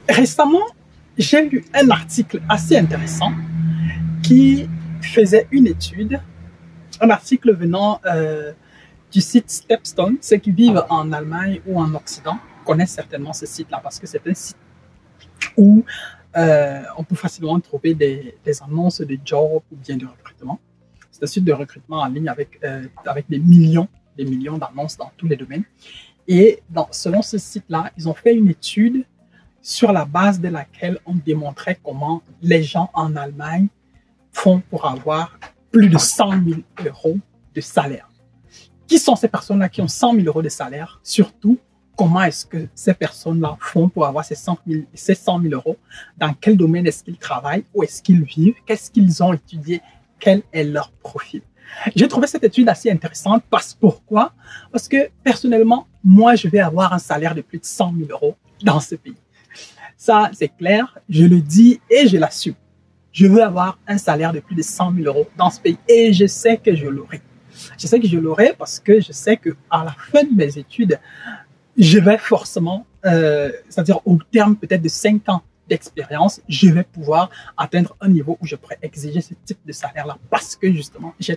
Récemment, j'ai lu un article assez intéressant qui faisait une étude, un article venant du site Stepstone. Ceux qui vivent en Allemagne ou en Occident connaissent certainement ce site-là parce que c'est un site où on peut facilement trouver des annonces de job ou bien de recrutement. C'est un site de recrutement en ligne avec des millions d'annonces dans tous les domaines. Et selon ce site-là, ils ont fait une étude sur la base de laquelle on démontrait comment les gens en Allemagne font pour avoir plus de 100 000 euros de salaire. Qui sont ces personnes-là qui ont 100 000 euros de salaire? Surtout, comment est-ce que ces personnes-là font pour avoir ces 100 000 euros? Dans quel domaine est-ce qu'ils travaillent? Où est-ce qu'ils vivent? Qu'est-ce qu'ils ont étudié? Quel est leur profil? J'ai trouvé cette étude assez intéressante. Pourquoi? Parce que personnellement, moi, je vais avoir un salaire de plus de 100 000 euros dans ce pays. Ça, c'est clair, je le dis et je l'assume. Je veux avoir un salaire de plus de 100 000 euros dans ce pays et je sais que je l'aurai. Je sais que je l'aurai parce que je sais qu'à la fin de mes études, je vais forcément, c'est-à-dire au terme peut-être de 5 ans d'expérience, je vais pouvoir atteindre un niveau où je pourrais exiger ce type de salaire-là parce que justement, je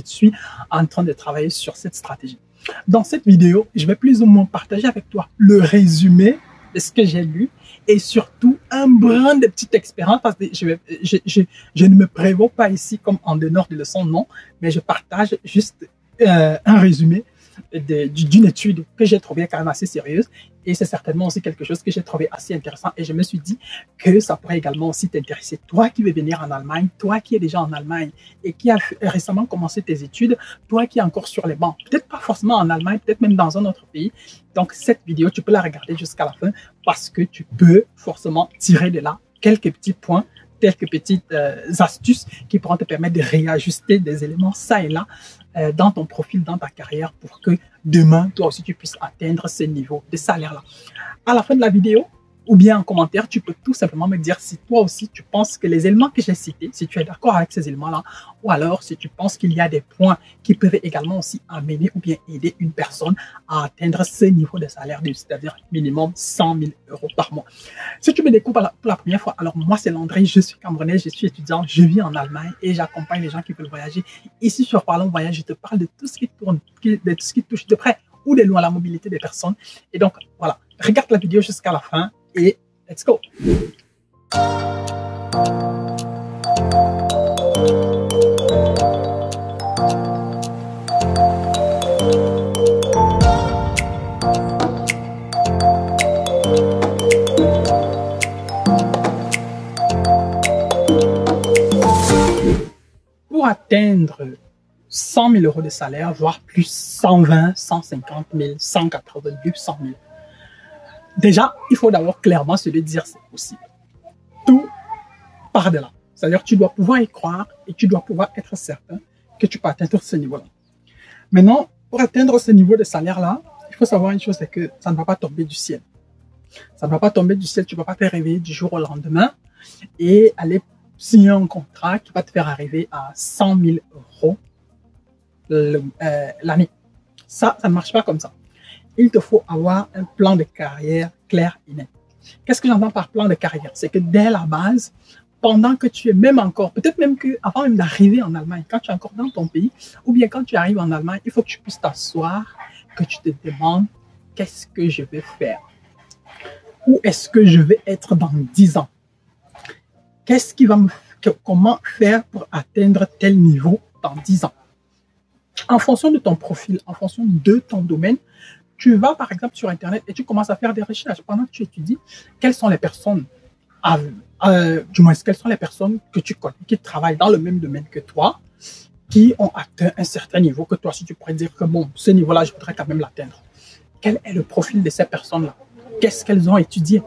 suis en train de travailler sur cette stratégie. Dans cette vidéo, je vais plus ou moins partager avec toi le résumé de ce que j'ai lu et surtout un brin de petite expérience parce que je ne me prévois pas ici comme en donneur de leçons, non, mais je partage juste un résumé d'une étude que j'ai trouvée quand même assez sérieuse et c'est certainement aussi quelque chose que j'ai trouvé assez intéressant et je me suis dit que ça pourrait également aussi t'intéresser. Toi qui veux venir en Allemagne, toi qui es déjà en Allemagne et qui a récemment commencé tes études, toi qui es encore sur les bancs, peut-être pas forcément en Allemagne, peut-être même dans un autre pays. Donc cette vidéo, tu peux la regarder jusqu'à la fin parce que tu peux forcément tirer de là quelques petits points, quelques petites astuces qui pourront te permettre de réajuster des éléments ça et là dans ton profil, dans ta carrière pour que demain, toi aussi, tu puisses atteindre ce niveau de salaire-là. À la fin de la vidéo, ou bien en commentaire, tu peux tout simplement me dire si toi aussi, tu penses que les éléments que j'ai cités, si tu es d'accord avec ces éléments-là, ou alors si tu penses qu'il y a des points qui peuvent également aussi amener ou bien aider une personne à atteindre ce niveau de salaire, c'est-à-dire minimum 100 000 euros par mois. Si tu me découvres pour la première fois, alors moi c'est Landry, je suis camerounais, je suis étudiant, je vis en Allemagne et j'accompagne les gens qui veulent voyager. Ici sur Parlons Voyage, je te parle de tout ce qui tourne, de tout ce qui touche de près ou de loin à la mobilité des personnes. Et donc voilà, regarde la vidéo jusqu'à la fin. Et let's go! Pour atteindre 100 000 euros de salaire, voire plus 120, 150 000, 180 000, 100 000, déjà, il faut d'abord clairement se le dire, c'est possible. Tout part de là. C'est-à-dire que tu dois pouvoir y croire et tu dois pouvoir être certain que tu peux atteindre ce niveau-là. Maintenant, pour atteindre ce niveau de salaire-là, il faut savoir une chose, c'est que ça ne va pas tomber du ciel. Ça ne va pas tomber du ciel, tu ne vas pas te réveiller du jour au lendemain et aller signer un contrat qui va te faire arriver à 100 000 euros l'année. Ça ne marche pas comme ça. Il te faut avoir un plan de carrière clair et net. Qu'est-ce que j'entends par plan de carrière? C'est que dès la base, pendant que tu es même encore, peut-être même qu'avant même d'arriver en Allemagne, quand tu es encore dans ton pays, ou bien quand tu arrives en Allemagne, il faut que tu puisses t'asseoir, que tu te demandes qu'est-ce que je vais faire? Où est-ce que je vais être dans 10 ans? Comment faire pour atteindre tel niveau dans 10 ans? En fonction de ton profil, en fonction de ton domaine, tu vas par exemple sur Internet et tu commences à faire des recherches. Pendant que tu étudies, quelles sont les personnes, quelles sont les personnes que tu connais, qui travaillent dans le même domaine que toi, qui ont atteint un certain niveau, que toi, si tu pourrais dire que bon, ce niveau-là, je voudrais quand même l'atteindre. Quel est le profil de ces personnes-là? Qu'est-ce qu'elles ont étudié?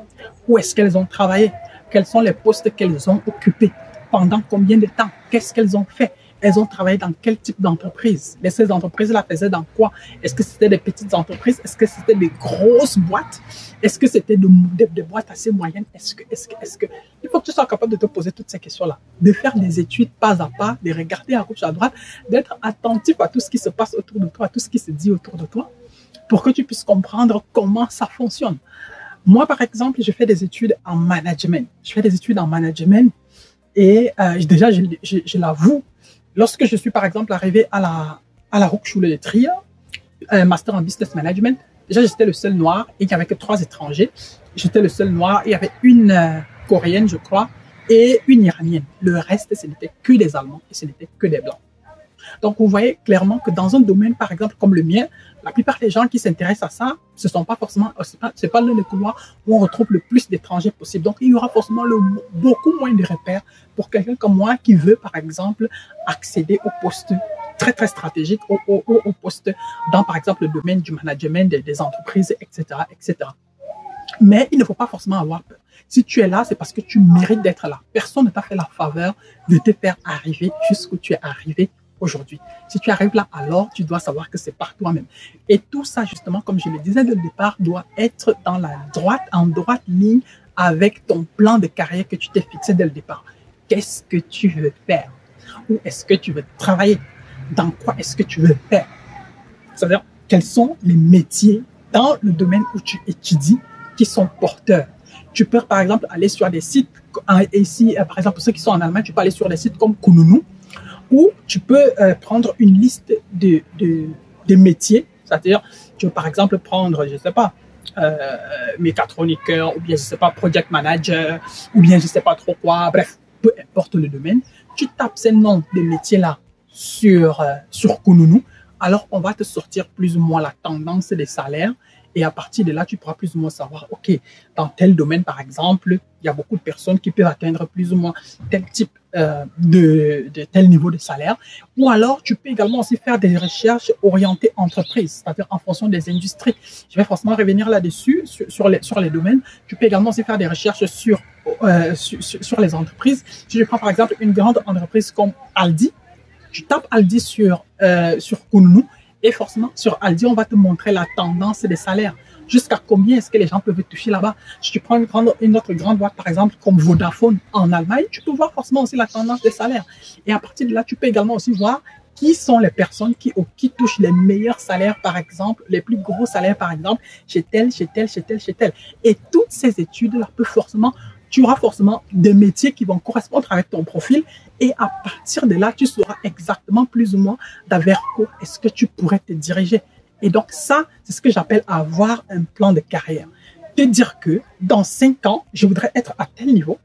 Où est-ce qu'elles ont travaillé? Quels sont les postes qu'elles ont occupés? Pendant combien de temps? Qu'est-ce qu'elles ont fait? Elles ont travaillé dans quel type d'entreprise? Ces entreprises-là faisaient dans quoi? Est-ce que c'était des petites entreprises? Est-ce que c'était des grosses boîtes? Est-ce que c'était des boîtes assez moyennes? Il faut que tu sois capable de te poser toutes ces questions-là, de faire des études pas à pas, de regarder à gauche, à droite, d'être attentif à tout ce qui se passe autour de toi, à tout ce qui se dit autour de toi, pour que tu puisses comprendre comment ça fonctionne. Moi, par exemple, je fais des études en management. Je fais des études en management et déjà, je l'avoue, lorsque je suis, par exemple, arrivé à la Hochschule de Trier, un master en business management, déjà, j'étais le seul noir et il n'y avait que 3 étrangers. J'étais le seul noir. Il y avait une Coréenne, je crois, et une Iranienne. Le reste, ce n'était que des Allemands et ce n'était que des Blancs. Donc, vous voyez clairement que dans un domaine, par exemple, comme le mien, la plupart des gens qui s'intéressent à ça, ce sont pas forcément, c'est pas l'un des couloirs où on retrouve le plus d'étrangers possible. Donc, il y aura forcément beaucoup moins de repères pour quelqu'un comme moi qui veut, par exemple, accéder au poste très, très stratégique, au poste dans, par exemple, le domaine du management des entreprises, etc., etc. Mais il ne faut pas forcément avoir peur. Si tu es là, c'est parce que tu mérites d'être là. Personne ne t'a fait la faveur de te faire arriver jusqu'où tu es arrivé aujourd'hui. Si tu arrives là, alors tu dois savoir que c'est par toi-même. Et tout ça, justement, comme je le disais dès le départ, doit être en droite ligne avec ton plan de carrière que tu t'es fixé dès le départ. Qu'est-ce que tu veux faire? Où est-ce que tu veux travailler? Dans quoi est-ce que tu veux faire? C'est-à-dire, quels sont les métiers dans le domaine où tu étudies qui sont porteurs? Tu peux, par exemple, aller sur des sites, ici, par exemple, pour ceux qui sont en Allemagne, tu peux aller sur des sites comme Kununu, où tu peux prendre une liste de métiers. C'est-à-dire, tu peux, par exemple, prendre, je ne sais pas, mécatroniqueur, ou bien, je ne sais pas, project manager, ou bien, je ne sais pas trop quoi. Bref, peu importe le domaine. Tu tapes ces noms de métiers-là sur Kununu, alors on va te sortir plus ou moins la tendance des salaires. Et à partir de là, tu pourras plus ou moins savoir, OK, dans tel domaine, par exemple, il y a beaucoup de personnes qui peuvent atteindre plus ou moins tel type de tel niveau de salaire. Ou alors, tu peux également aussi faire des recherches orientées entreprise, c'est-à-dire en fonction des industries. Je vais forcément revenir là-dessus, sur les domaines. Tu peux également aussi faire des recherches sur les entreprises. Si je prends par exemple une grande entreprise comme Aldi, tu tapes Aldi sur Kununu, et forcément, sur Aldi, on va te montrer la tendance des salaires. Jusqu'à combien est-ce que les gens peuvent toucher là-bas? Si tu prends une autre grande boîte, par exemple, comme Vodafone en Allemagne, tu peux voir forcément aussi la tendance des salaires. Et à partir de là, tu peux également aussi voir qui sont les personnes qui touchent les meilleurs salaires, par exemple, les plus gros salaires, par exemple, chez tel, chez tel, chez tel, chez tel. Et toutes ces études-là tu auras forcément des métiers qui vont correspondre avec ton profil. Et à partir de là, tu sauras exactement plus ou moins vers quoi est-ce que tu pourrais te diriger. Et donc ça, c'est ce que j'appelle avoir un plan de carrière. Te dire que dans 5 ans, je voudrais être à tel niveau.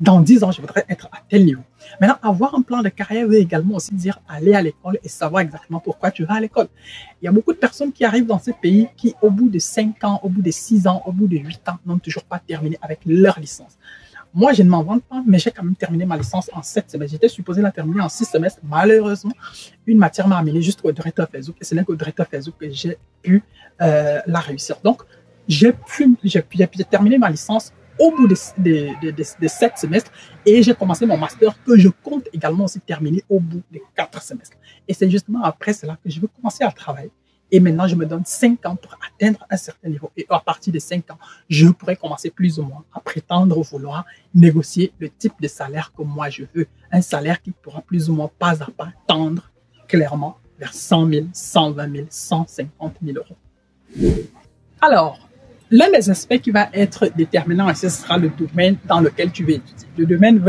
Dans 10 ans, je voudrais être à tel niveau. Maintenant, avoir un plan de carrière veut également aussi dire aller à l'école et savoir exactement pourquoi tu vas à l'école. Il y a beaucoup de personnes qui arrivent dans ces pays qui, au bout de 5 ans, au bout de 6 ans, au bout de 8 ans, n'ont toujours pas terminé avec leur licence. Moi, je ne m'en vante pas, mais j'ai quand même terminé ma licence en 7 semestres. J'étais supposé la terminer en 6 semestres. Malheureusement, une matière m'a amené jusqu'au directeur Facebook et ce n'est qu'au directeur Facebook que j'ai pu la réussir. Donc, j'ai terminé ma licence au bout de 7 semestres et j'ai commencé mon master que je compte également aussi terminer au bout de 4 semestres. Et c'est justement après cela que je vais commencer à travailler. Et maintenant, je me donne 5 ans pour atteindre un certain niveau. Et à partir de 5 ans, je pourrais commencer plus ou moins à prétendre vouloir négocier le type de salaire que moi je veux. Un salaire qui pourra plus ou moins pas à pas tendre clairement vers 100 000, 120 000, 150 000 euros. Alors, l'un des aspects qui va être déterminant, ce sera le domaine dans lequel tu veux étudier. Le domaine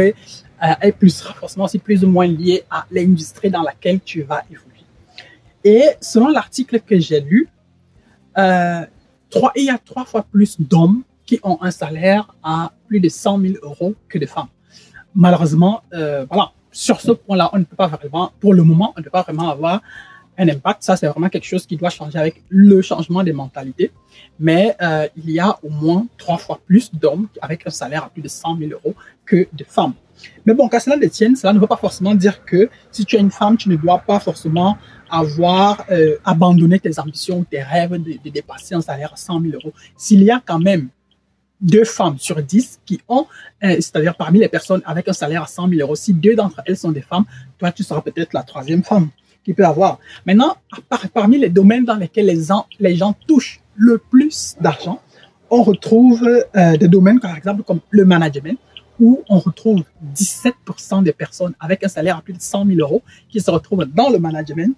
sera forcément aussi plus ou moins lié à l'industrie dans laquelle tu vas évoluer. Et selon l'article que j'ai lu, il y a 3 fois plus d'hommes qui ont un salaire à plus de 100 000 euros que de femmes. Malheureusement, voilà, sur ce point-là, on ne peut pas vraiment, pour le moment, on ne peut pas vraiment avoir un impact. Ça, c'est vraiment quelque chose qui doit changer avec le changement des mentalités. Mais il y a au moins 3 fois plus d'hommes avec un salaire à plus de 100 000 euros que de femmes. Mais bon, qu'à cela ne tienne, cela ne veut pas forcément dire que si tu es une femme, tu ne dois pas forcément avoir abandonné tes ambitions, tes rêves de dépasser un salaire à 100 000 euros. S'il y a quand même 2 femmes sur 10 qui ont, c'est-à-dire parmi les personnes avec un salaire à 100 000 euros, si 2 d'entre elles sont des femmes, toi, tu seras peut-être la 3e femme qui peut avoir. Maintenant, parmi les domaines dans lesquels les gens touchent le plus d'argent, on retrouve des domaines, par exemple, comme le management, où on retrouve 17% des personnes avec un salaire à plus de 100 000 euros qui se retrouvent dans le management.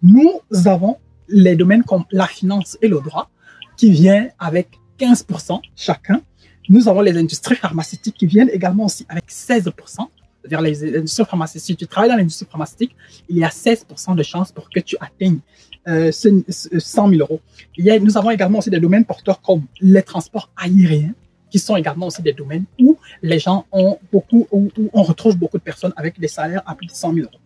Nous avons les domaines comme la finance et le droit qui vient avec 15% chacun. Nous avons les industries pharmaceutiques qui viennent également aussi avec 16%. C'est-à-dire les industries pharmaceutiques, si tu travailles dans l'industrie pharmaceutique, il y a 16% de chances pour que tu atteignes 100 000 euros. Nous avons également aussi des domaines porteurs comme les transports aériens, qui sont également aussi des domaines où les gens ont beaucoup, où on retrouve beaucoup de personnes avec des salaires à plus de 100 000 euros.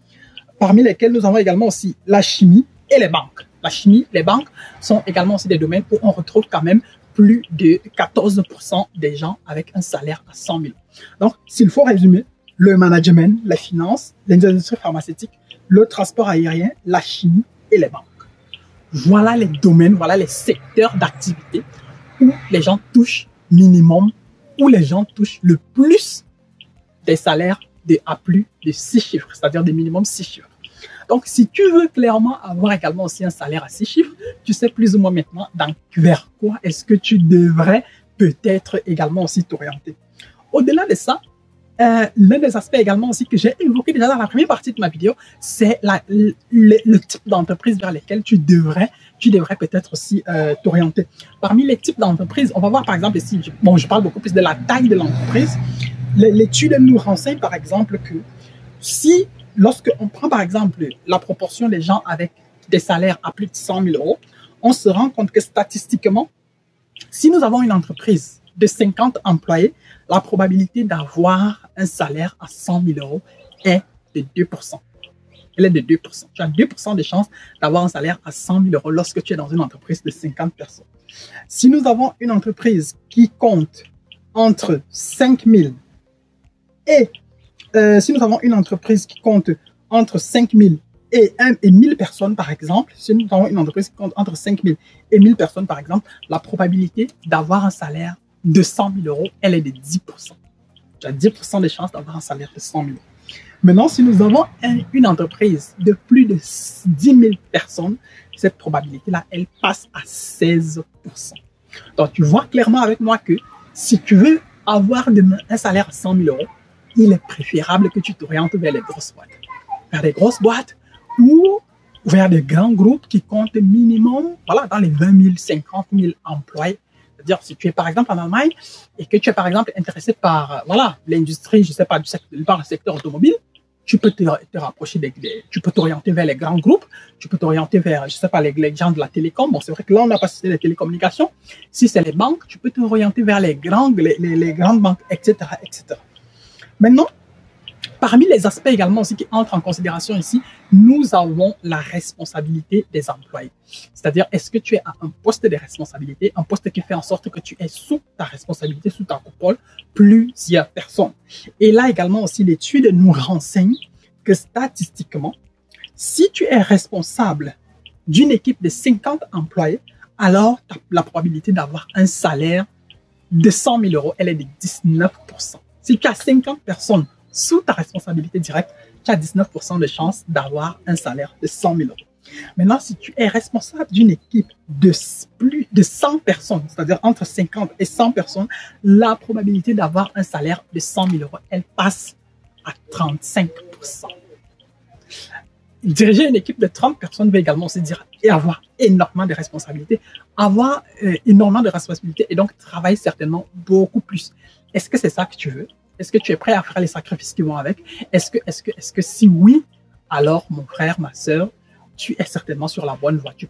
Parmi lesquels nous avons également aussi la chimie et les banques. La chimie, les banques sont également aussi des domaines où on retrouve quand même plus de 14% des gens avec un salaire à 100 000 euros. Donc, s'il faut résumer, le management, la finance, l'industrie pharmaceutique, le transport aérien, la chimie et les banques. Voilà les domaines, voilà les secteurs d'activité où les gens touchent minimum, où les gens touchent le plus des salaires à plus de 6 chiffres, c'est-à-dire des minimum 6 chiffres. Donc, si tu veux clairement avoir également aussi un salaire à 6 chiffres, tu sais plus ou moins maintenant vers quoi est-ce que tu devrais peut-être également aussi t'orienter. Au-delà de ça, l'un des aspects également aussi que j'ai évoqué déjà dans la première partie de ma vidéo, c'est le type d'entreprise vers lesquelles tu devrais peut-être aussi t'orienter. Parmi les types d'entreprises, on va voir par exemple ici, je parle beaucoup plus de la taille de l'entreprise. L'étude nous renseigne par exemple que lorsque on prend par exemple la proportion des gens avec des salaires à plus de 100 000 euros, on se rend compte que statistiquement, si nous avons une entreprise de 50 employés, la probabilité d'avoir un salaire à 100 000 euros est de 2%. Elle est de 2%. Tu as 2% de chances d'avoir un salaire à 100 000 euros lorsque tu es dans une entreprise de 50 personnes. Si nous avons une entreprise qui compte entre 5 000 et si nous avons une entreprise qui compte entre 5 000 et 1000 personnes, par exemple, si nous avons une entreprise qui compte entre 5 000 et 1000 personnes, par exemple, la probabilité d'avoir un salaire de 100 000 euros, elle est de 10%. Tu as 10% de chances d'avoir un salaire de 100 000 euros. Maintenant, si nous avons une entreprise de plus de 10 000 personnes, cette probabilité-là, elle passe à 16%. Donc, tu vois clairement avec moi que si tu veux avoir demain un salaire à 100 000 euros, il est préférable que tu t'orientes vers les grosses boîtes. Vers des grosses boîtes ou vers des grands groupes qui comptent minimum, voilà, dans les 20 000, 50 000 employés. C'est-à-dire, si tu es par exemple en Allemagne et que tu es par exemple intéressé par, voilà, l'industrie, je sais pas, par le secteur automobile, tu peux te rapprocher tu peux t'orienter vers les grands groupes, tu peux t'orienter vers, je sais pas, les gens de la télécom. Bon, c'est vrai que là, on n'a pas cité les télécommunications. Si c'est les banques, tu peux t'orienter vers les grandes banques, etc., etc. Maintenant, parmi les aspects également aussi qui entrent en considération ici, nous avons la responsabilité des employés. C'est-à-dire, est-ce que tu es à un poste de responsabilité, un poste qui fait en sorte que tu es sous ta responsabilité, sous ta coupole, plusieurs personnes. Et là également aussi, l'étude nous renseigne que statistiquement, si tu es responsable d'une équipe de 50 employés, alors la probabilité d'avoir un salaire de 100 000 euros, elle est de 19%. Si tu as 50 personnes sous ta responsabilité directe, tu as 19% de chances d'avoir un salaire de 100 000 euros. Maintenant, si tu es responsable d'une équipe de plus de 100 personnes, c'est-à-dire entre 50 et 100 personnes, la probabilité d'avoir un salaire de 100 000 euros, elle passe à 35%. Diriger une équipe de 30 personnes veut également se dire et avoir énormément de responsabilités. Avoir énormément de responsabilités et donc travailler certainement beaucoup plus. Est-ce que c'est ça que tu veux? Est-ce que tu es prêt à faire les sacrifices qui vont avec? Est-ce que si oui, alors mon frère, ma sœur, tu es certainement sur la bonne voie. Tu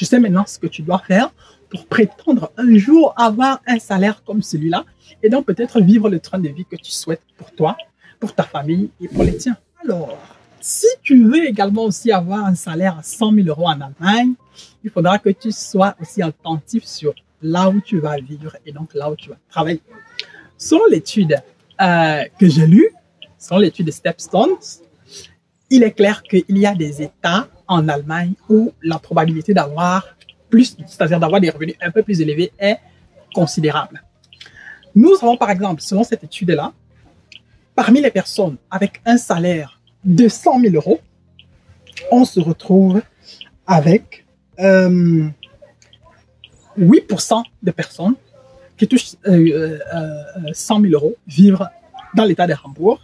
sais maintenant ce que tu dois faire pour prétendre un jour avoir un salaire comme celui-là et donc peut-être vivre le train de vie que tu souhaites pour toi, pour ta famille et pour les tiens. Alors, si tu veux également aussi avoir un salaire à 100 000 euros en Allemagne, il faudra que tu sois aussi attentif sur là où tu vas vivre et donc là où tu vas travailler. Selon l'étude que j'ai lue, selon l'étude de Stepstone, il est clair qu'il y a des États en Allemagne où la probabilité d'avoir plus, c'est-à-dire d'avoir des revenus un peu plus élevés est considérable. Nous avons par exemple, selon cette étude-là, parmi les personnes avec un salaire de 100 000 euros, on se retrouve avec 8% de personnes qui touchent 100 000 euros vivre dans l'État de Hambourg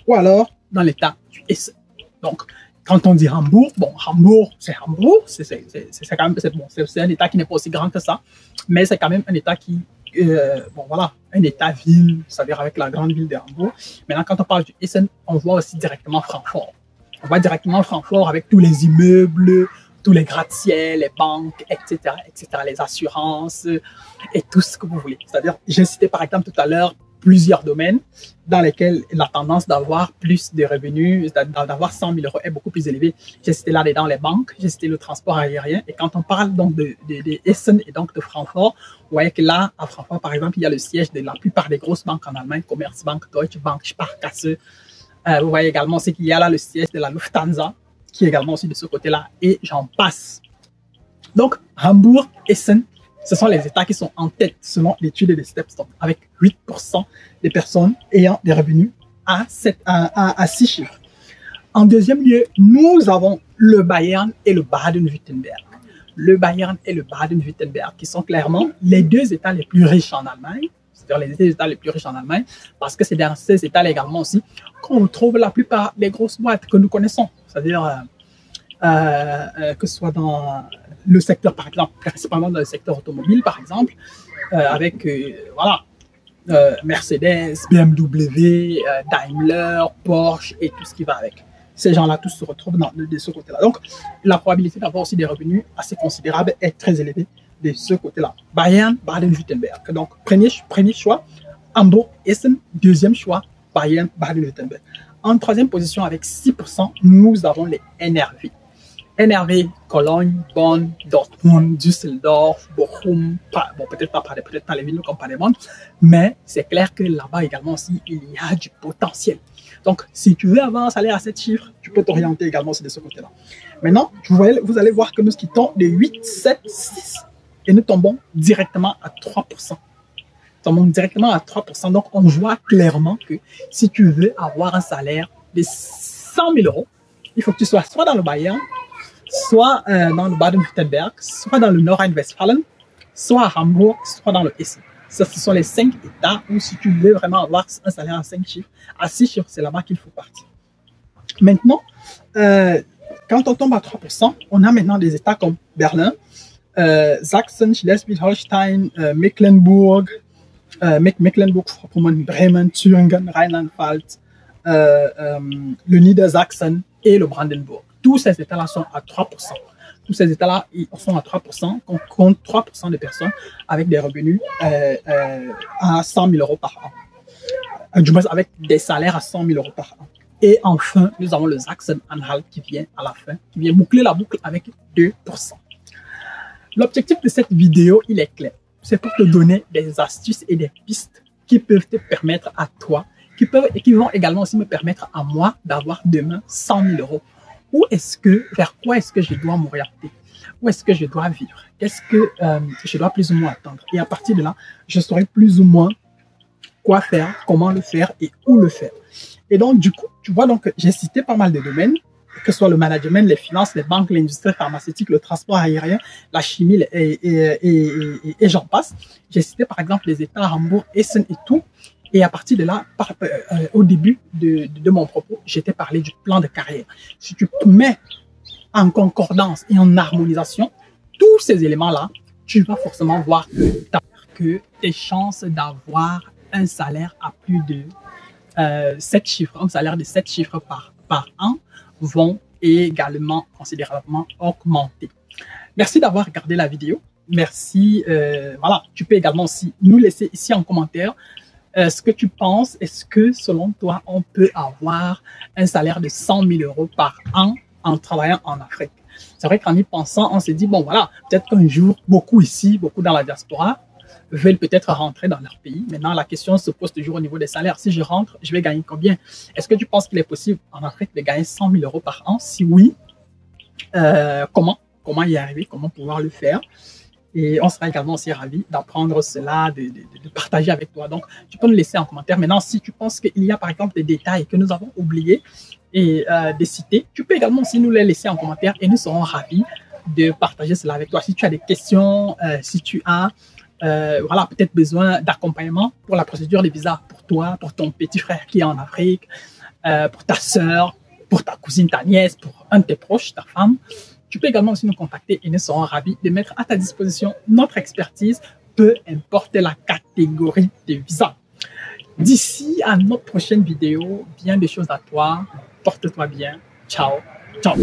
ou alors dans l'État du Hesse. Donc, quand on dit Hambourg, bon, Hambourg, c'est Hambourg, c'est quand même, bon, c'est un État qui n'est pas aussi grand que ça, mais c'est quand même un État qui, bon, voilà, un État-ville, c'est-à-dire avec la grande ville de Hambourg. Maintenant, quand on parle du Hessen, on voit aussi directement Francfort. On voit directement Francfort avec tous les immeubles, tous les gratte-ciel, les banques, etc., les assurances et tout ce que vous voulez. C'est-à-dire, j'ai cité par exemple tout à l'heure plusieurs domaines dans lesquels la tendance d'avoir plus de revenus, d'avoir 100 000 € est beaucoup plus élevée. J'ai cité là-dedans les banques, j'ai cité le transport aérien. Et quand on parle donc de Essen et donc de Francfort, vous voyez que là, à Francfort, par exemple, il y a le siège de la plupart des grosses banques en Allemagne, Commerzbank, Deutsche Bank, Sparkasse. Vous voyez également aussi qu'il y a là le siège de la Lufthansa, qui est également aussi de ce côté-là, et j'en passe. Donc, Hambourg, Essen, ce sont les États qui sont en tête selon l'étude de Stepstone, avec 8% des personnes ayant des revenus à 6 chiffres. En deuxième lieu, nous avons le Bayern et le Baden-Württemberg. Le Bayern et le Baden-Württemberg, qui sont clairement les deux États les plus riches en Allemagne, c'est-à-dire les États les plus riches en Allemagne, parce que c'est dans ces États également aussi qu'on retrouve la plupart des grosses boîtes que nous connaissons, c'est-à-dire que ce soit dans le secteur, par exemple, principalement dans le secteur automobile, par exemple, avec voilà, Mercedes, BMW, Daimler, Porsche et tout ce qui va avec. Ces gens-là, tous se retrouvent de ce côté-là. Donc, la probabilité d'avoir aussi des revenus assez considérables est très élevée de ce côté-là. Bayern, Baden-Württemberg. Donc, premier choix, Hambourg, Essen. Deuxième choix, Bayern, Baden-Württemberg. En troisième position, avec 6%, nous avons les NRW. NRW, Cologne, Bonn, Dortmund, Düsseldorf, Bochum, bon, peut-être pas les villes comme Paderborn, mais c'est clair que là-bas également aussi, il y a du potentiel. Donc, si tu veux avoir un salaire à 7 chiffres, tu peux t'orienter également de ce côté-là. Maintenant, vous allez voir que nous quittons de 8, 7, 6 et nous tombons directement à 3%. Nous tombons directement à 3%. Donc, on voit clairement que si tu veux avoir un salaire de 100 000 €, il faut que tu sois soit dans le Bayern, soit dans le Baden-Württemberg, soit dans le Nord-Rhein-Westfalen, soit à Hambourg, soit dans le Hessen. Ce sont les 5 États où si tu veux vraiment avoir un salaire à 5 chiffres, à 6 chiffres, c'est là-bas qu'il faut partir. Maintenant, quand on tombe à 3%, on a maintenant des États comme Berlin, Sachsen, Schleswig-Holstein, Mecklenburg, Mecklenburg-Vorpommern, Bremen, Thüringen, Rheinland-Pfalz, le Niedersachsen et le Brandenburg. Tous ces États-là sont à 3%. Tous ces États-là sont à 3%. On compte 3% de personnes avec des revenus à 100 000 € par an. Du moins, avec des salaires à 100 000 € par an. Et enfin, nous avons le Sachsen-Anhalt qui vient à la fin, qui vient boucler la boucle avec 2%. L'objectif de cette vidéo, il est clair. C'est pour te donner des astuces et des pistes qui peuvent te permettre à toi, qui vont également aussi me permettre à moi d'avoir demain 100 000 €. Vers quoi est-ce que je dois m'orienter? Où est-ce que je dois vivre? Qu'est-ce que je dois plus ou moins attendre? Et à partir de là, je saurai plus ou moins quoi faire, comment le faire et où le faire. Et donc, du coup, tu vois, donc, j'ai cité pas mal de domaines, que ce soit le management, les finances, les banques, l'industrie pharmaceutique, le transport aérien, la chimie et j'en passe. J'ai cité par exemple les États, Hambourg, Essen et tout. Et à partir de là, au début de mon propos, j'étais parlé du plan de carrière. Si tu mets en concordance et en harmonisation tous ces éléments-là, tu vas forcément voir que tes chances d'avoir un salaire à plus de 7 chiffres, un salaire de 7 chiffres par an vont également considérablement augmenter. Merci d'avoir regardé la vidéo. Merci. Voilà, tu peux également aussi nous laisser ici en commentaire ce que tu penses. Est-ce que selon toi, on peut avoir un salaire de 100 000 € par an en travaillant en Afrique? C'est vrai qu'en y pensant, on s'est dit, bon voilà, peut-être qu'un jour, beaucoup ici, beaucoup dans la diaspora, veulent peut-être rentrer dans leur pays. Maintenant, la question se pose toujours au niveau des salaires. Si je rentre, je vais gagner combien? Est-ce que tu penses qu'il est possible en Afrique de gagner 100 000 € par an? Si oui, comment y arriver? Comment pouvoir le faire? Et on sera également aussi ravis d'apprendre cela, de partager avec toi. Donc, tu peux nous laisser en commentaire. Maintenant, si tu penses qu'il y a par exemple des détails que nous avons oubliés et de citer, tu peux également aussi nous les laisser en commentaire et nous serons ravis de partager cela avec toi. Si tu as des questions, si tu as voilà, peut-être besoin d'accompagnement pour la procédure de visa pour toi, pour ton petit frère qui est en Afrique, pour ta sœur, pour ta cousine, ta nièce, pour un de tes proches, ta femme. Tu peux également aussi nous contacter et nous serons ravis de mettre à ta disposition notre expertise, peu importe la catégorie de visa. D'ici à notre prochaine vidéo, bien des choses à toi. Porte-toi bien. Ciao. Ciao.